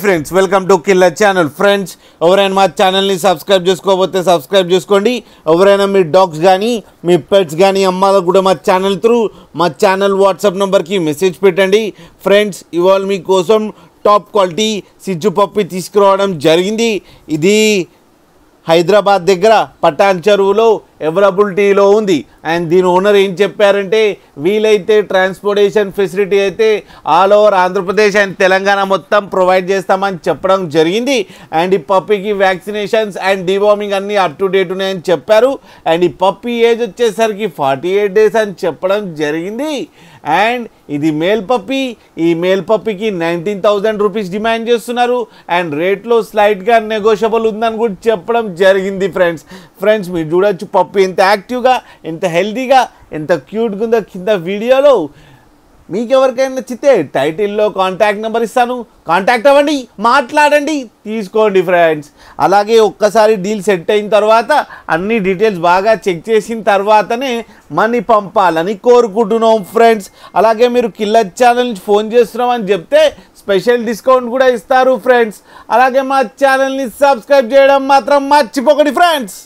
Friends welcome to killer channel. Friends ఎవరైనా మా ఛానల్ని సబ్స్క్రైబ్ చేసుకోకపోతే సబ్స్క్రైబ్ చేసుకోండి. ఎవరైనా మీ డాగ్స్ కానీ మీ పెట్స్ కానీ అమ్మాలకు కూడా మా ఛానల్ వాట్సాప్ నెంబర్కి మెసేజ్ పెట్టండి. ఫ్రెండ్స్ ఇవాళ మీకోసం టాప్ క్వాలిటీ సిజ్జు పప్పి తీసుకురావడం జరిగింది. ఇది హైదరాబాద్ దగ్గర పటాన్ చెరువులో అవైలబిలిటీలో ఉంది. అండ్ దీని ఓనర్ ఏం చెప్పారంటే వీలైతే ట్రాన్స్పోర్టేషన్ ఫెసిలిటీ అయితే all over Andhra Pradesh and Telangana మొత్తం ప్రొవైడ్ చేస్తామని చెప్పడం జరిగింది. అండ్ ఈ పప్పీకి వ్యాక్సినేషన్స్ అండ్ డివార్మింగ్ అన్నీ అప్ టు డేట్ ఉన్నాయని చెప్పారు. అండ్ ఈ పప్పీ ఏజ్ వచ్చేసరికి 48 డేస్ అని చెప్పడం జరిగింది. అండ్ ఇది మేల్ పప్పీ. ఈ మేల్ పప్పీకి 19,000 రూపీస్ డిమాండ్ చేస్తున్నారు. అండ్ రేట్లో స్లైట్గా నెగోషియబుల్ ఉందని కూడా చెప్పడం జరిగింది. ఫ్రెండ్స్ మీరు చూడొచ్చు పప్పీ ఎంత యాక్టివ్గా, ఎంత హెల్తీగా, ఎంత క్యూట్గా ఉందో కింద వీడియోలో. మీకు ఎవరికైనా నచ్చితే టైటిల్లో కాంటాక్ట్ నెంబర్ ఇస్తాను, కాంటాక్ట్ అవ్వండి, మాట్లాడండి, తీసుకోండి ఫ్రెండ్స్. అలాగే ఒక్కసారి డీల్ సెట్ అయిన తర్వాత అన్ని డీటెయిల్స్ బాగా చెక్ చేసిన తర్వాతనే మనీ పంపాలని కోరుకుంటున్నాం ఫ్రెండ్స్. అలాగే మీరు కిల్లర్ ఛానల్ నుంచి ఫోన్ చేస్తున్నామని చెప్తే స్పెషల్ డిస్కౌంట్ కూడా ఇస్తారు ఫ్రెండ్స్. అలాగే మా ఛానల్ని సబ్స్క్రైబ్ చేయడం మాత్రం మర్చిపోకండి ఫ్రెండ్స్.